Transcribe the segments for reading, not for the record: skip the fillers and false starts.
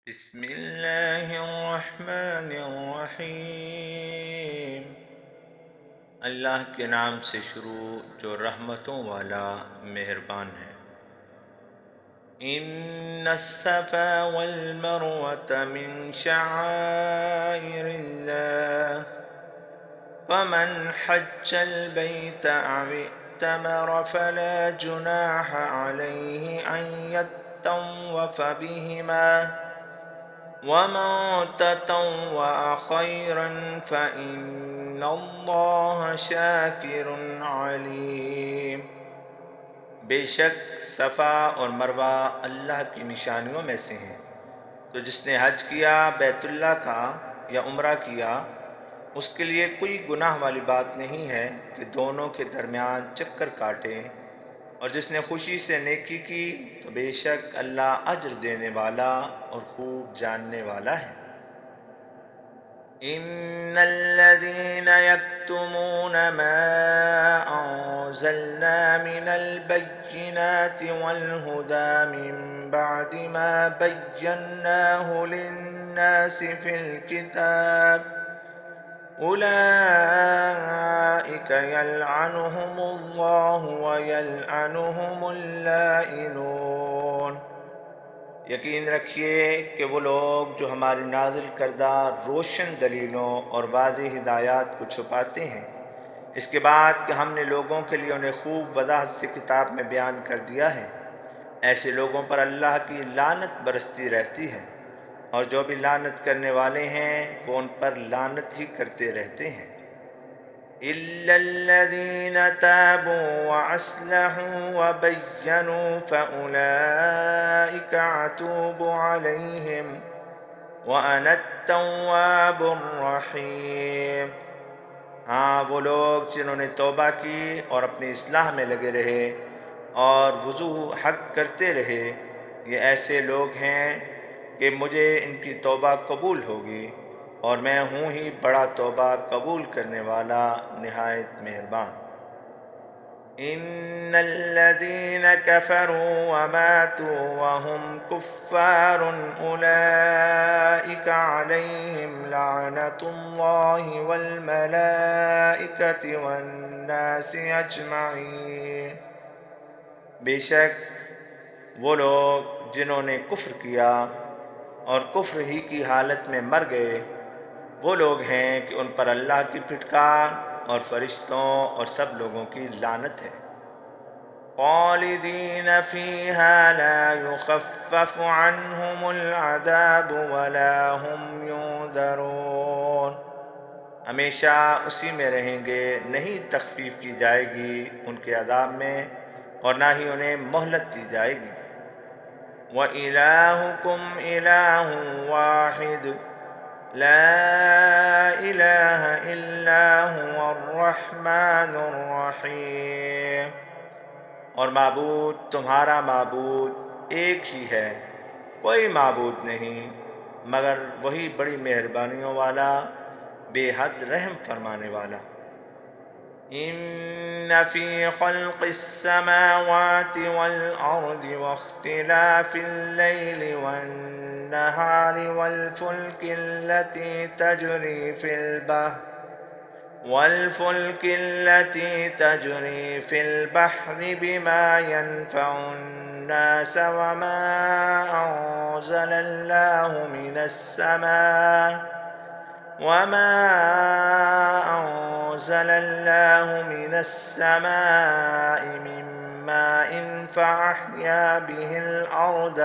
بسم اللہ الرحمن الرحیم۔ اللہ کے نام سے شروع جو رحمتوں والا مہربان ہے۔ ان الصفا والمروة من شعائر اللہ فمن حج البيت أو اعتمر فلا جناح عليه أن يطوف بهما ومن تطوع خيرا فإن الله شاكر عليم۔ بے شک صفا اور مروہ اللہ کی نشانیوں میں سے ہیں، تو جس نے حج کیا بیت اللہ کا یا عمرہ کیا اس کے لیے کوئی گناہ والی بات نہیں ہے کہ دونوں کے درمیان چکر کاٹے، اور جس نے خوشی سے نیکی کی تو بے شک اللہ اجر دینے والا اور خوب جاننے والا ہے۔ ان الذين يكتمون ما انزلنا من البينات والهدى من بعد ما بيناه للناس في الكتاب أولئك يلعنهم الله ويلعنهم اللائنون۔ یقین رکھیے کہ وہ لوگ جو ہماری نازل کردہ روشن دلیلوں اور واضح ہدایات کو چھپاتے ہیں اس کے بعد کہ ہم نے لوگوں کے لیے انہیں خوب وضاحت سے کتاب میں بیان کر دیا ہے، ایسے لوگوں پر اللہ کی لعنت برستی رہتی ہے، اور جو بھی لعنت کرنے والے ہیں وہ ان پر لعنت ہی کرتے رہتے ہیں۔ إِلَّا الَّذِينَ تَابُوا وَأَصْلَحُوا وَبَيَّنُوا فَأُولَئِكَ أَتُوبُ عَلَيْهِمْ وَأَنَا التَّوَّابُ الرَّحِيمُ۔ ہاں وہ لوگ جنہوں نے توبہ کی اور اپنی اصلاح میں لگے رہے اور وضو حق کرتے رہے، یہ ایسے لوگ ہیں کہ مجھے ان کی توبہ قبول ہوگی، اور میں ہوں ہی بڑا توبہ قبول کرنے والا نہایت مہربان۔ ان الذين كفروا وماتوا وهم كفار اولئك عليهم لعنة الله والملائكة والناس اجمعين۔ بے شک وہ لوگ جنہوں نے کفر کیا اور کفر ہی کی حالت میں مر گئے، وہ لوگ ہیں کہ ان پر اللہ کی پھٹکار اور فرشتوں اور سب لوگوں کی لعنت ہے۔ خالدین فیہا لا یخفف عنہم العذاب ولا هم ینظرون۔ ہمیشہ اسی میں رہیں گے، نہیں تخفیف کی جائے گی ان کے عذاب میں اور نہ ہی انہیں مہلت دی جائے گی۔ وَإِلَٰهُكُمْ إِلَٰهٌ وَاحِدٌ لا الہ الا هو الرحمن الرحیم۔ اور معبود تمہارا معبود ایک ہی ہے، کوئی معبود نہیں مگر وہی بڑی مہربانیوں والا، بے حد رحم فرمانے والا۔ ان فی خلق السماوات والارض واختلاف اللیل والنہار والفلک التي تجري في البحر بما ينفع الناس وما أنزل الله من السماء من ماء فأحيا به الأرض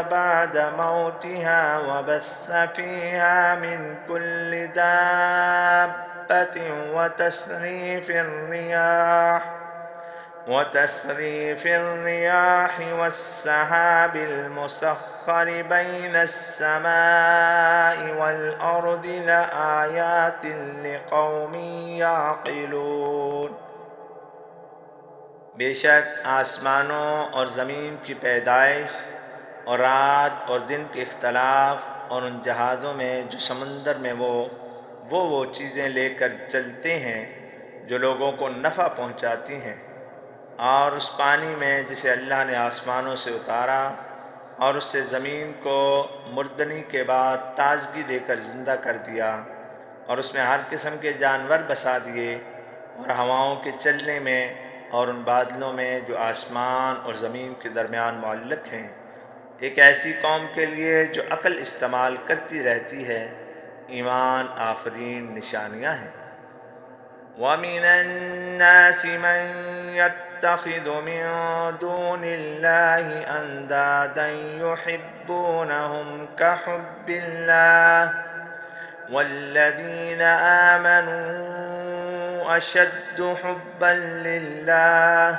بعد موتها وبث فيها من كل دابة وتصريف الرياح والسحاب المسخر بين السماء والأرض لآيات لقوم يعقلون۔ بے شک آسمانوں اور زمین کی پیدائش اور رات اور دن کے اختلاف اور ان جہازوں میں جو سمندر میں وہ چیزیں لے کر چلتے ہیں جو لوگوں کو نفع پہنچاتی ہیں، اور اس پانی میں جسے اللہ نے آسمانوں سے اتارا اور اس سے زمین کو مردنی کے بعد تازگی دے کر زندہ کر دیا، اور اس میں ہر قسم کے جانور بسا دیے، اور ہواؤں کے چلنے میں اور ان بادلوں میں جو آسمان اور زمین کے درمیان معلق ہیں، ایک ایسی قوم کے لیے جو عقل استعمال کرتی رہتی ہے، ایمان آفرین نشانیاں ہیں۔ وَمِنَ النَّاسِ مَن يَتَّخِذُ مِن دُونِ اللَّهِ أَندَادًا يُحِبُّونَهُمْ كَحُبِّ اللَّهِ وَالَّذِينَ آمَنُوا أَشَدُّ حُبًّا لِّلَّهِ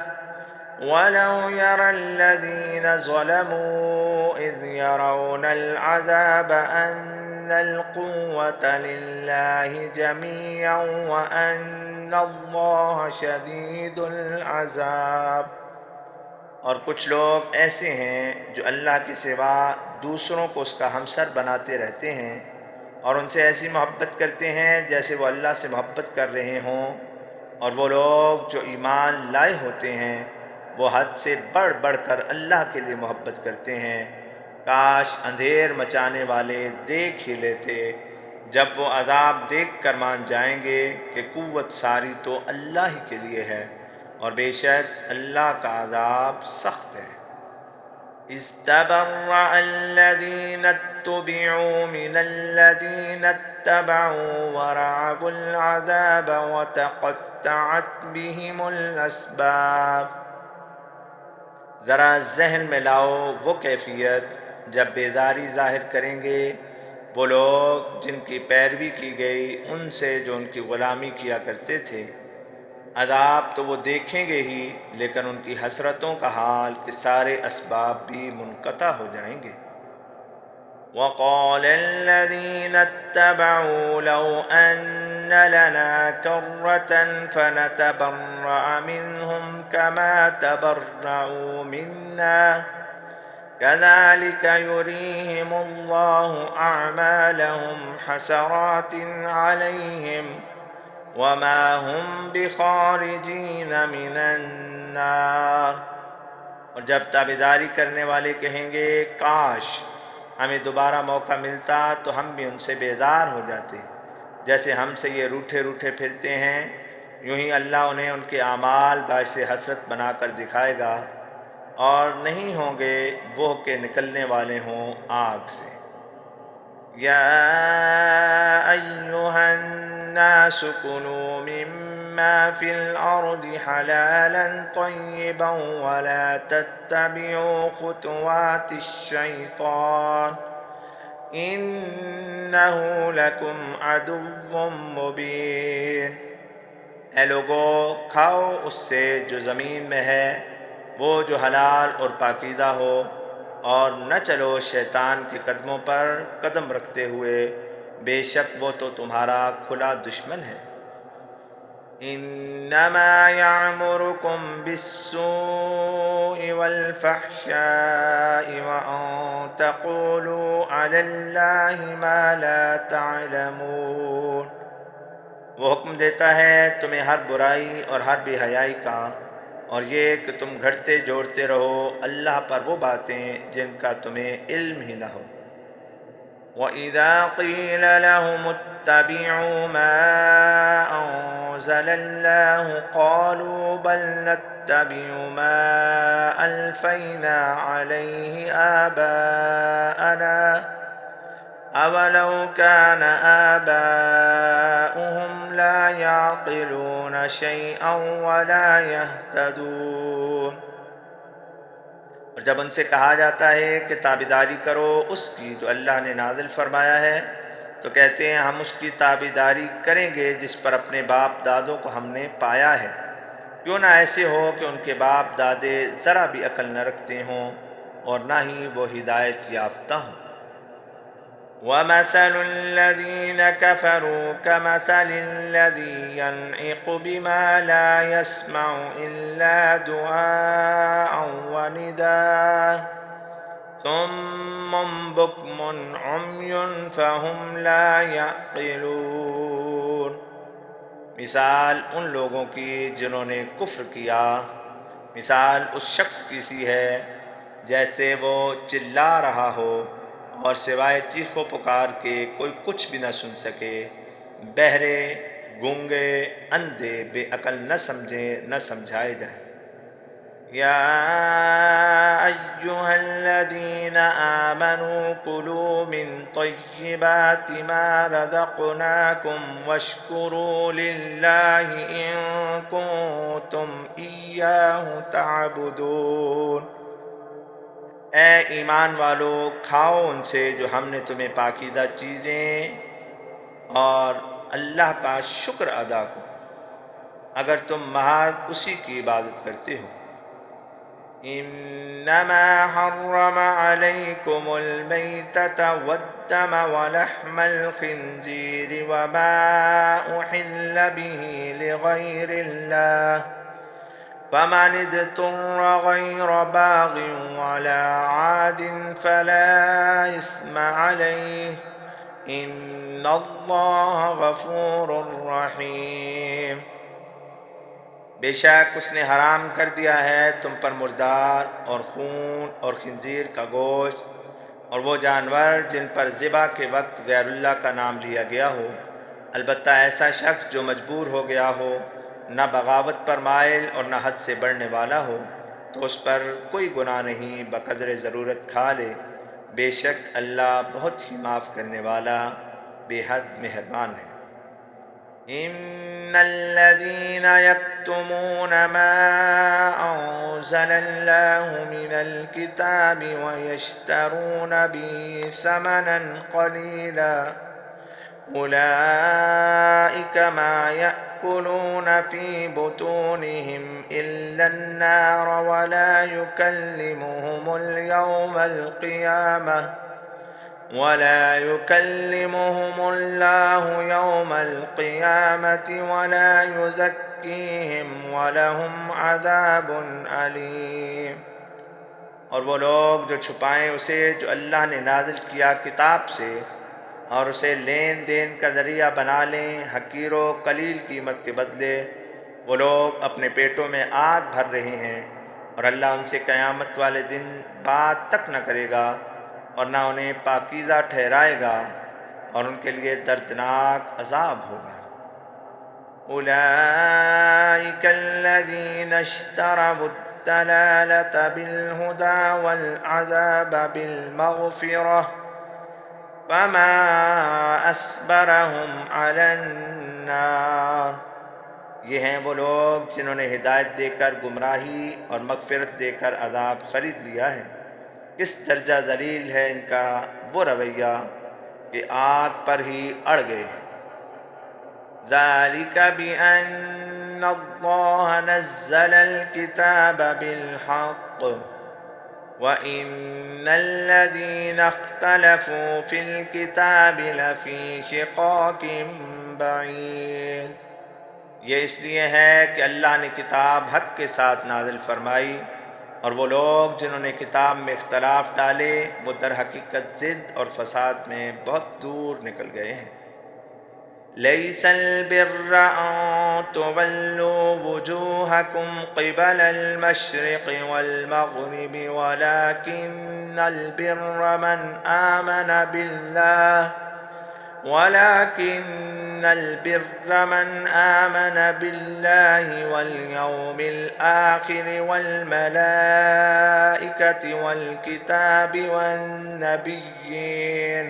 وَلَوْ يَرَى الَّذِينَ ظَلَمُوا إِذْ يَرَوْنَ الْعَذَابَ أَنَّ الْقُوَّةَ لِلَّهِ جَمِيعًا وَأَنَّ اللَّهَ شَدِيدُ الْعَذَابِ۔ اور کچھ لوگ ایسے ہیں جو اللہ کے سوا دوسروں کو اس کا ہمسر بناتے رہتے ہیں، اور ان سے ایسی محبت کرتے ہیں جیسے وہ اللہ سے محبت کر رہے ہوں، اور وہ لوگ جو ایمان لائے ہوتے ہیں وہ حد سے بڑھ بڑھ کر اللہ کے لیے محبت کرتے ہیں۔ کاش اندھیر مچانے والے دیکھ ہی لیتے، جب وہ عذاب دیکھ کر مان جائیں گے کہ قوت ساری تو اللہ ہی کے لیے ہے، اور بے شک اللہ کا عذاب سخت ہے۔ استبرأ الذين اتبعوا من الذين اتبعوا ورأوا العذاب وتقطعت بهم الأسباب۔ ذرا ذہن میں لاؤ وہ کیفیت جب بیداری ظاہر کریں گے وہ لوگ جن کی پیروی کی گئی ان سے جو ان کی غلامی کیا کرتے تھے۔ عذاب تو وہ دیکھیں گے ہی، لیکن ان کی حسرتوں کا حال کہ سارے اسباب بھی منقطع ہو جائیں گے۔ وَقَالَ الَّذِينَ اتَّبَعُوا لَوْ أَنَّ لَنَا كَرَّةً فَنَتَبَرَّأَ مِنْهُمْ كَمَا تَبَرَّؤُوا مِنَّا كَذَلِكَ يُرِيهِمُ اللَّهُ أَعْمَالَهُمْ حَسَرَاتٍ عَلَيْهِمْ وَمَا هُمْ بِخَارِجِينَ مِنَ النَّارِ۔ اور جب تابعداری کرنے والے کہیں گے کاش ہمیں دوبارہ موقع ملتا تو ہم بھی ان سے بیزار ہو جاتے، جیسے ہم سے یہ روٹھے روٹھے پھرتے ہیں، یوں ہی اللہ انہیں ان کے اعمال باعث حسرت بنا کر دکھائے گا، اور نہیں ہوں گے وہ کہ نکلنے والے ہوں آگ سے۔ یا ایہا الناس کلوا مما فی الارض حلالا طیبا ولا تتبعوا خطوات الشیطان انہ لکم عدو مبین۔ اے لوگو، کھاؤ اس سے جو زمین میں ہے، وہ جو حلال اور پاکیزہ ہو، اور نہ چلو شیطان کے قدموں پر قدم رکھتے ہوئے، بے شک وہ تو تمہارا کھلا دشمن ہے۔ انما یعمرکم بالسوء والفحشاء وان تقولوا علی اللہ ما لا تعلمون۔ وہ حکم دیتا ہے تمہیں ہر برائی اور ہر بے حیائی کا، اور یہ کہ تم گھڑتے جوڑتے رہو اللہ پر وہ باتیں جن کا تمہیں علم ہی نہ ہو۔ وَإِذَا قِيلَ لَهُمُ اتَّبِعُوا مَا أَنزَلَ اللَّهُ قَالُوا بَلْ نَتَّبِعُ مَا أَلْفَيْنَا عَلَيْهِ آبَاءَنَا أَوَلَوْ كَانَ آبَاؤُهُمْ لَا يَعْقِلُونَ شَيْئًا وَلَا يَهْتَدُونَ۔ اور جب ان سے کہا جاتا ہے کہ تابعداری کرو اس کی جو اللہ نے نازل فرمایا ہے، تو کہتے ہیں ہم اس کی تابعداری کریں گے جس پر اپنے باپ دادوں کو ہم نے پایا ہے۔ کیوں نہ ایسے ہو کہ ان کے باپ دادے ذرا بھی عقل نہ رکھتے ہوں اور نہ ہی وہ ہدایت یافتہ ہوں۔ وَمَثَلُ الَّذِينَ كَفَرُوا كَمَثَلِ الَّذِي يَنْعِقُ بِمَا لَا يَسْمَعُ إِلَّا دُعَاءً وَنِدَاءً صُمٌّ بُكْمٌ عُمْيٌ فَهُمْ لَا يَعْقِلُونَ۔ مثال ان لوگوں کی جنہوں نے کفر کیا، مثال اس شخص کی سی ہے جیسے وہ چلا رہا ہو اور سوائے چیخ و پکار کے کوئی کچھ بھی نہ سن سکے، بہرے، گونگے، اندھے، بے عقل نہ سمجھیں، نہ سمجھائے جائیں۔ یا ایہا الذین آمنوا کلوا من طیبات ما رزقناکم واشکروا للہ ان کنتم ایاہ تعبدون۔ اے ایمان والو، کھاؤ ان سے جو ہم نے تمہیں پاکیزہ چیزیں، اور اللہ کا شکر ادا کرو اگر تم محض اسی کی عبادت کرتے ہو۔ انما حرم علیکم المیتۃ والدم ولحم الخنزیر وما احل به لغیر اللہ فمن اضطر غیر باغ ولا عاد فلا اثم علیہ ان اللہ غفور رحیم۔ بے شک اس نے حرام کر دیا ہے تم پر مردار اور خون اور خنزیر کا گوشت اور وہ جانور جن پر ذبح کے وقت غیر اللہ کا نام لیا گیا ہو، البتہ ایسا شخص جو مجبور ہو گیا ہو، نہ بغاوت پر مائل اور نہ حد سے بڑھنے والا ہو، تو اس پر کوئی گناہ نہیں، بقدر ضرورت کھا لے۔ بے شک اللہ بہت ہی معاف کرنے والا، بے حد مہربان ہے۔ ان الذين يكتمون ما انزل الله من الكتاب ويشترون به ثمنا قليلا اولئك ما يأكلون في بطونهم الا النار ولا يكلمهم الله يوم القيامة ولا يزكيهم ولهم عذاب عليم۔ اور وہ لوگ جو چھپائیں اسے جو اللہ نے نازل کیا کتاب سے اور اسے لین دین کا ذریعہ بنا لیں حقیر و قلیل قیمت کے بدلے، وہ لوگ اپنے پیٹوں میں آگ بھر رہے ہیں، اور اللہ ان سے قیامت والے دن بات تک نہ کرے گا اور نہ انہیں پاکیزہ ٹھہرائے گا، اور ان کے لیے دردناک عذاب ہوگا۔ اولئک الذین اشتروا الضلالة بالہدی والعذاب بالمغفرة فما اصبرهم علی النار۔ یہ ہیں وہ لوگ جنہوں نے ہدایت دے کر گمراہی اور مغفرت دے کر عذاب خرید لیا ہے، کس درجہ ذلیل ہے ان کا وہ رویہ کہ آگ پر ہی اڑ گئے۔ ذالک بأن اللہ نزل الکتاب بالحق وَإِنَّ الَّذِينَ اخْتَلَفُوا فِي الْكِتَابِ لَفِي شِقَاقٍ بَعِيدٍ۔ یہ اس لیے ہے کہ اللہ نے کتاب حق کے ساتھ نازل فرمائی، اور وہ لوگ جنہوں نے کتاب میں اختلاف ڈالے وہ در حقیقت ضد اور فساد میں بہت دور نکل گئے ہیں۔ لَيْسَ الْبِرَّ أَن تُوَلُّوا وُجُوهَكُمْ قِبَلَ الْمَشْرِقِ وَالْمَغْرِبِ وَلَكِنَّ الْبِرَّ مَنْ آمَنَ بِاللَّهِ وَالْيَوْمِ الْآخِرِ وَالْمَلَائِكَةِ وَالْكِتَابِ وَالنَّبِيِّينَ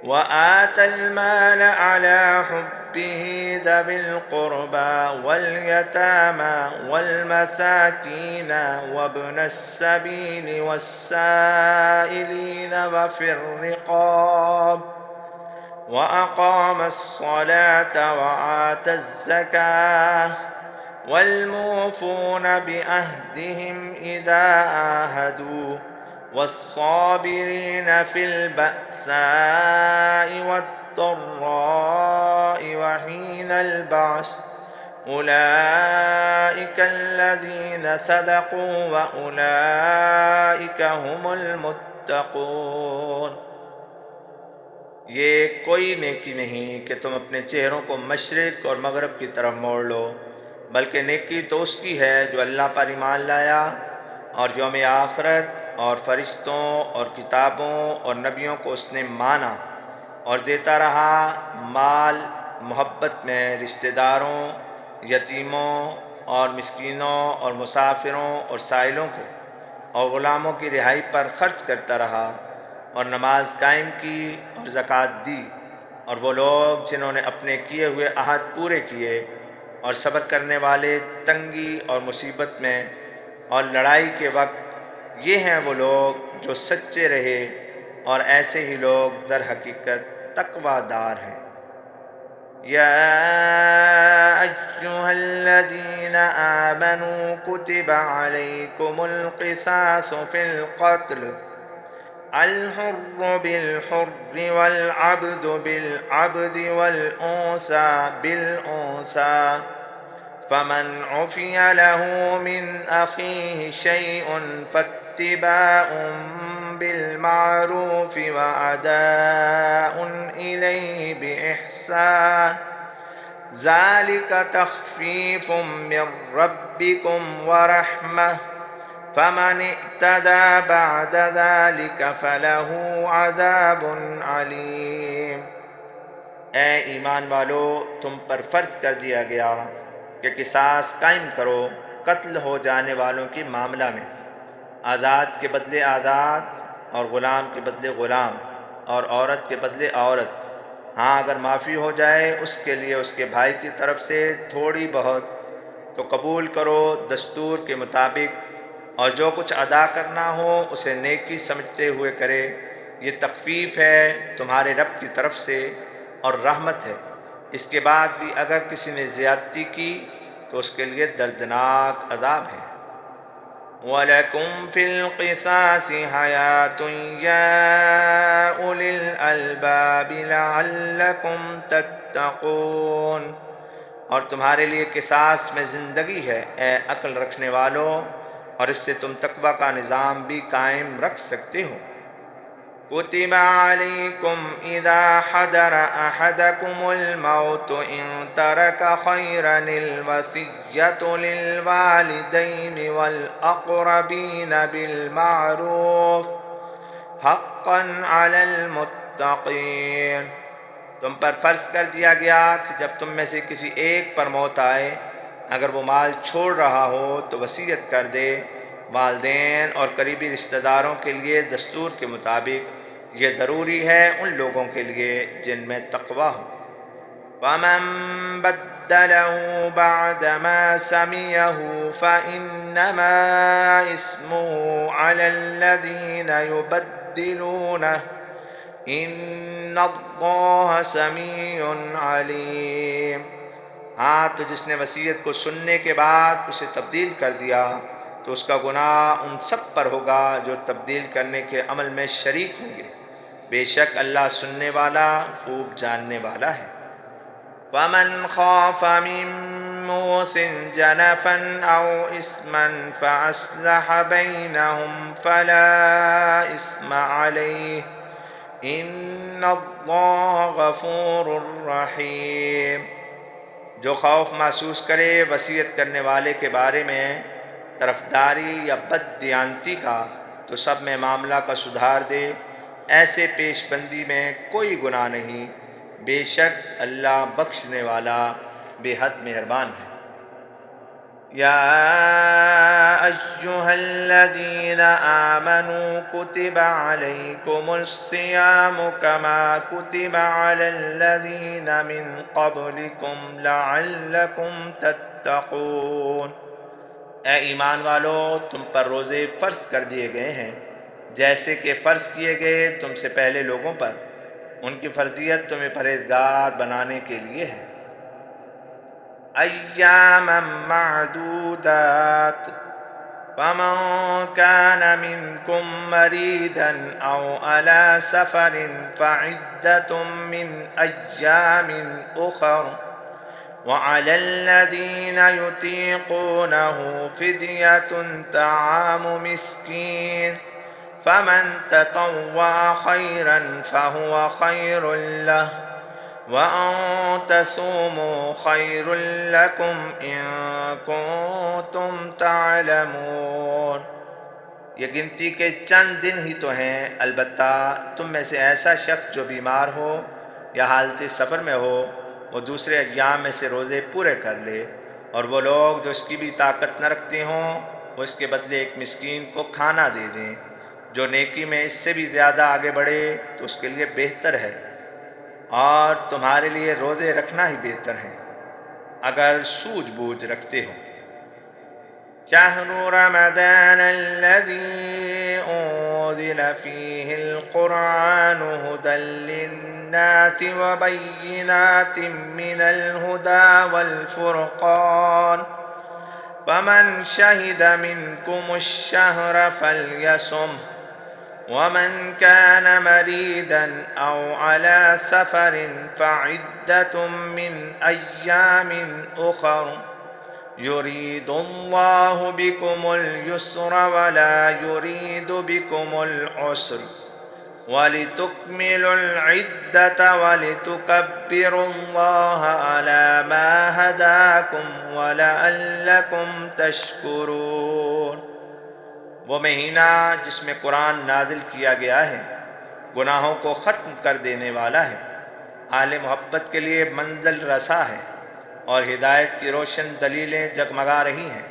وَآتَى المال على حبه ذوي القربى واليتامى والمساكين وابن السبيل والسائلين وفي الرقاب وأقام الصلاة وآتى الزكاة والموفون بعهدهم إذا عاهدوا والصابرين في البأساء والضراء وحين البعث أولئك الذين صدقوا وأولئك هم المتقون۔ یہ کوئی نیکی نہیں کہ تم اپنے چہروں کو مشرق اور مغرب کی طرف موڑ لو، بلکہ نیکی تو اس کی ہے جو اللہ پر ایمان لایا اور یوم آخرت اور فرشتوں اور کتابوں اور نبیوں کو اس نے مانا اور دیتا رہا مال محبت میں رشتہ داروں، یتیموں اور مسکینوں اور مسافروں اور سائلوں کو اور غلاموں کی رہائی پر خرچ کرتا رہا اور نماز قائم کی اور زکوٰۃ دی، اور وہ لوگ جنہوں نے اپنے کیے ہوئے عہد پورے کیے اور صبر کرنے والے تنگی اور مصیبت میں اور لڑائی کے وقت، یہ ہیں وہ لوگ جو سچے رہے، اور ایسے ہی لوگ در حقیقت تقوی دار ہیں۔ یا ایہا الذین آمنوا کتب علیکم القصاص فی القتل الحر بالحر والعبد بالعبد والأنثى بالأنثى فمن عفي له من أخيه شيء فاتباع بالمعروف وأداء إليه بإحسان ذلك تخفيف من ربكم ورحمة فمن اعتدى بعد ذلك فله عذاب علیم۔ اے ایمان والو، تم پر فرض کر دیا گیا کہ قصاص قائم کرو قتل ہو جانے والوں کے معاملہ میں، آزاد کے بدلے آزاد اور غلام کے بدلے غلام اور عورت کے بدلے عورت۔ ہاں اگر معافی ہو جائے اس کے لیے اس کے بھائی کی طرف سے تھوڑی بہت تو قبول کرو دستور کے مطابق، اور جو کچھ ادا کرنا ہو اسے نیکی سمجھتے ہوئے کرے، یہ تخفیف ہے تمہارے رب کی طرف سے اور رحمت ہے۔ اس کے بعد بھی اگر کسی نے زیادتی کی تو اس کے لیے دردناک عذاب ہے۔ وَلَكُمْ فِي الْقِصَاصِ حَيَاةٌ يَا أُولِي الْأَلْبَابِ لَعَلَّكُمْ تَتَّقُونَ، اور تمہارے لیے قصاص میں زندگی ہے اے عقل رکھنے والو، اور اس سے تم تقوی کا نظام بھی قائم رکھ سکتے ہو۔ كتب عليكم إذا حضر أحدكم الموت إن ترك خيرا الوصية للوالدين والأقربين بالمعروف حقا على المتقين۔ تم پر فرض کر دیا گیا کہ جب تم میں سے کسی ایک پر موت آئے، اگر وہ مال چھوڑ رہا ہو تو وصیت کر دے، والدین اور قریبی رشتہ داروں کے لیے دستور کے مطابق، یہ ضروری ہے ان لوگوں کے لیے جن میں تقوی ہو۔ وَمَن بَدَّلَهُ بَعْدَمَا سَمِعَهُ فَإِنَّمَا إِثْمُهُ عَلَى الَّذِينَ يُبَدِّلُونَهُ إِنَّ اللَّهَ سَمِيعٌ عَلِيمٌ۔ ہاں تو جس نے وصیت کو سننے کے بعد اسے تبدیل کر دیا تو اس کا گناہ ان سب پر ہوگا جو تبدیل کرنے کے عمل میں شریک ہوں گے، بے شک اللہ سننے والا خوب جاننے والا ہے۔ وَمَنْ خَافَ مِن مُّوصٍ جَنَفًا أَوْ إِثْمًا فَأَصْلَحَ بَيْنَهُمْ فَلَا إِثْمَ عَلَيْهِ إِنَّ اللَّهَ غَفُورٌ رَّحِيمٌ۔ جو خوف محسوس کرے وصیت کرنے والے کے بارے میں طرفداری یا بد دیانتی کا تو سب میں معاملہ کا سدھار دے، ایسے پیش بندی میں کوئی گناہ نہیں، بے شک اللہ بخشنے والا بے حد مہربان ہے۔ یا ایہا الذین آمنوا کتب علیکم الصیام کما کتب علی الذین من قبلکم لعلکم تتقون۔ اے ایمان والو، تم پر روزے فرض کر دیے گئے ہیں جیسے کہ فرض کیے گئے تم سے پہلے لوگوں پر، ان کی فرضیت تمہیں پرہیزگار بنانے کے لیے ہے۔ ایاما معدودات فمن كان منكم مريضا أو على سفر فعدة من أيام أخر وعلى الذين يطيقونه فدية طعام مسكين فمن تطوع خيرا فهو خير له وَأَن تَصُومُوا خَيْرٌ لَكُمْ إِن كُنتُمْ تَعْلَمُونَ۔ یہ گنتی کے چند دن ہی تو ہیں، البتہ تم میں سے ایسا شخص جو بیمار ہو یا حالت سفر میں ہو وہ دوسرے ایام میں سے روزے پورے کر لے، اور وہ لوگ جو اس کی بھی طاقت نہ رکھتے ہوں وہ اس کے بدلے ایک مسکین کو کھانا دے دیں۔ جو نیکی میں اس سے بھی زیادہ آگے بڑھے تو اس کے لیے بہتر ہے، اور تمہارے لیے روزے رکھنا ہی بہتر ہے اگر سوجھ بوجھ رکھتے ہو۔ شہر رمضان الذي أنزل فيه القرآن هدى للناس وبينات من الهدى والفرقان فمن شهد منكم الشهر فليصمه ومن كان مريضا أو على سفر فعدة من أيام أخر يريد الله بكم اليسر ولا يريد بكم العسر ولتكملوا العدة ولتكبروا الله على ما هداكم ولعلكم تشكرون۔ وہ مہینہ جس میں قرآن نازل کیا گیا ہے گناہوں کو ختم کر دینے والا ہے، اہل محبت کے لیے منزل رسا ہے، اور ہدایت کی روشن دلیلیں جگمگا رہی ہیں،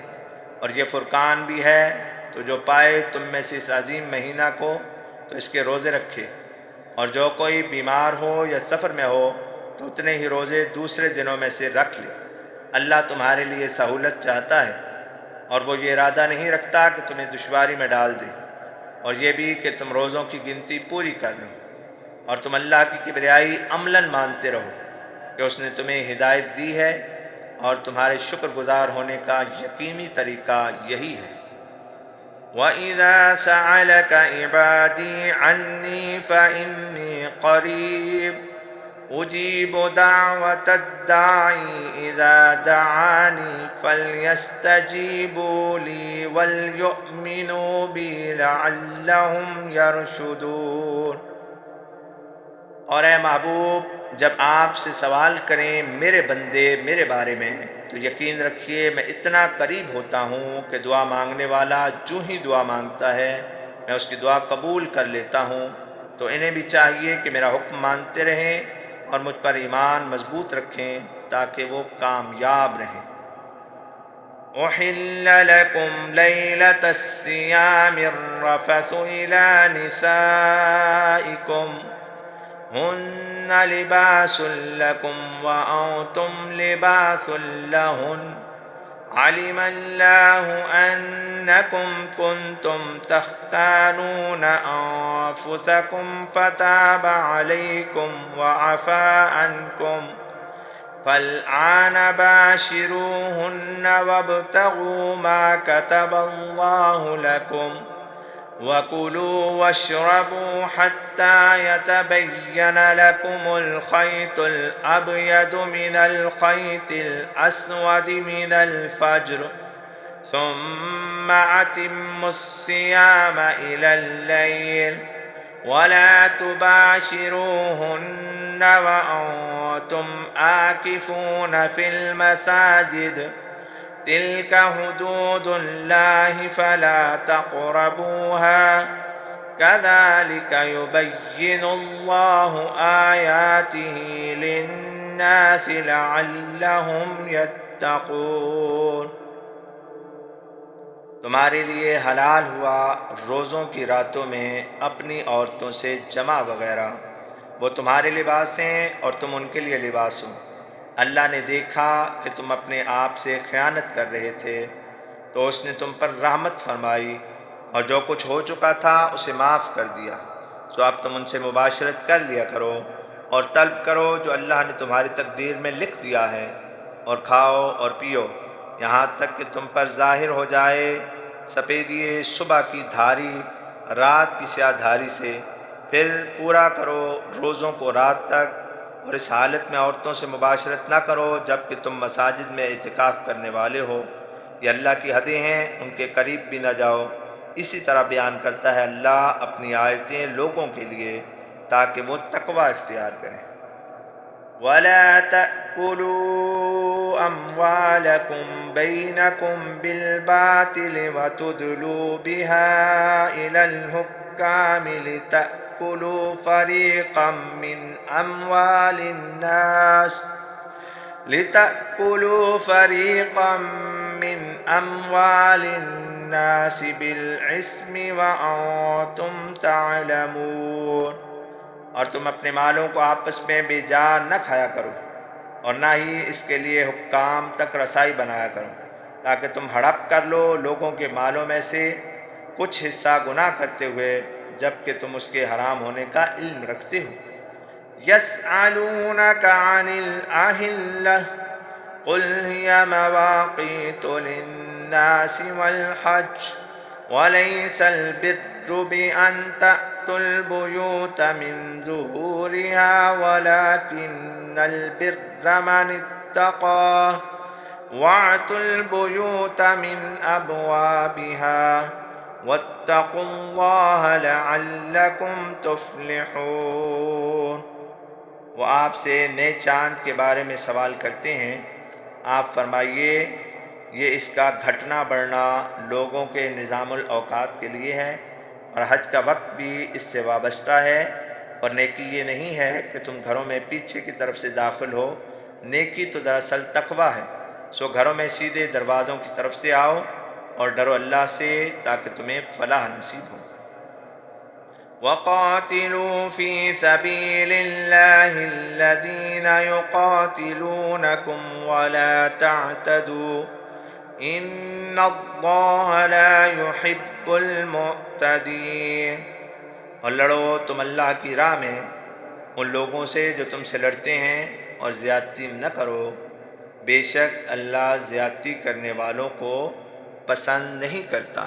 اور یہ فرقان بھی ہے۔ تو جو پائے تم میں سے اس عظیم مہینہ کو تو اس کے روزے رکھے، اور جو کوئی بیمار ہو یا سفر میں ہو تو اتنے ہی روزے دوسرے دنوں میں سے رکھ لے۔ اللہ تمہارے لیے سہولت چاہتا ہے، اور وہ یہ ارادہ نہیں رکھتا کہ تمہیں دشواری میں ڈال دے، اور یہ بھی کہ تم روزوں کی گنتی پوری کر لو، اور تم اللہ کی کبریائی عملاً مانتے رہو کہ اس نے تمہیں ہدایت دی ہے، اور تمہارے شکر گزار ہونے کا یقینی طریقہ یہی ہے۔ وَإِذَا سَأَلَكَ عِبَادِي عَنِّي فَإِنِّي قَرِيبٌ أُجِيبُ دَعْوَةَ الدَّاعِ إِذَا دَعَانِي فَلْيَسْتَجِيبُوا لِي وَلْيُؤْمِنُوا بِي لَعَلَّهُمْ يَرْشُدُونَ۔ اور اے محبوب، جب آپ سے سوال کریں میرے بندے میرے بارے میں تو یقین رکھیے میں اتنا قریب ہوتا ہوں کہ دعا مانگنے والا جو ہی دعا مانگتا ہے میں اس کی دعا قبول کر لیتا ہوں۔ تو انہیں بھی چاہیے کہ میرا حکم مانتے رہیں اور مجھ پر ایمان مضبوط رکھیں تاکہ وہ کامیاب رہیں۔ أحل لكم ليلة الصيام الرفث إلى نسائكم هن لباس لكم وأنتم لباس لهن علم الله أنكم كنتم تختانون أنفسكم فتاب عليكم وعفى عنكم فالآن باشروهن وابتغوا ما كتب الله لكم وكلوا واشربوا حتى يتبين لكم الخيط الأبيض من الخيط الأسود من الفجر ثم أتموا الصيام إلى الليل ولا تباشروهن وأنتم عاكفون في المساجد تلك حدود الله فلا تقربوها كذلك يبين الله آياته للناس لعلهم يتقون۔ تمہارے لیے حلال ہوا روزوں کی راتوں میں اپنی عورتوں سے جمع وغیرہ، وہ تمہارے لباس ہیں اور تم ان کے لیے لباس ہو۔ اللہ نے دیکھا کہ تم اپنے آپ سے خیانت کر رہے تھے تو اس نے تم پر رحمت فرمائی، اور جو کچھ ہو چکا تھا اسے معاف کر دیا۔ سو اب تم ان سے مباشرت کر لیا کرو اور طلب کرو جو اللہ نے تمہاری تقدیر میں لکھ دیا ہے، اور کھاؤ اور پیو یہاں تک کہ تم پر ظاہر ہو جائے سپیدی صبح کی دھاری رات کی سیاہ دھاری سے، پھر پورا کرو روزوں کو رات تک، اور اس حالت میں عورتوں سے مباشرت نہ کرو جب کہ تم مساجد میں اعتکاف کرنے والے ہو۔ یہ اللہ کی حدیں ہیں، ان کے قریب بھی نہ جاؤ۔ اسی طرح بیان کرتا ہے اللہ اپنی آیتیں لوگوں کے لیے تاکہ وہ تقوی اختیار کریں۔ ولا تأكلوا أموالكم بينكم بالباطل وتدلوا بها إلى الحكام لتأكلوا فريقا من أموال الناس بالإثم وأنتم تعلمون، اور تم اپنے مالوں کو آپس میں بے جان نہ کھایا کرو، اور نہ ہی اس کے لیے حکام تک رسائی بنایا کرو، تاکہ تم ہڑپ کر لو لوگوں کے مالوں میں سے کچھ حصہ گناہ کرتے ہوئے، جبکہ تم اس کے حرام ہونے کا علم رکھتے ہو۔ يسألونك عن الأهلة قل هي مواقيت للناس والحج وليس البر بأن تأتوا البيوت من ظهورها ولكن البر من اتقى وأتوا البيوت من أبوابها واتقوا الله لعلكم تفلحون۔ وہ آپ سے نئے چاند کے بارے میں سوال کرتے ہیں، آپ فرمائیے یہ اس کا گھٹنا بڑھنا لوگوں کے نظام الاوقات کے لیے ہے، اور حج کا وقت بھی اس سے وابستہ ہے، اور نیکی یہ نہیں ہے کہ تم گھروں میں پیچھے کی طرف سے داخل ہو، نیکی تو دراصل تقویٰ ہے، سو گھروں میں سیدھے دروازوں کی طرف سے آؤ اور ڈرو اللہ سے تاکہ تمہیں فلاح نصیب ہو۔ وَقَاتِلُوا فِي سَبِيلِ اللَّهِ الَّذِينَ يُقَاتِلُونَكُمْ وَلَا تَعْتَدُوا إِنَّ اللَّهَ لَا يُحِبُّ الْمُعْتَدِينَ، اور لڑو تم اللہ کی راہ میں ان لوگوں سے جو تم سے لڑتے ہیں، اور زیادتی نہ کرو، بے شک اللہ زیادتی کرنے والوں کو پسند نہیں کرتا۔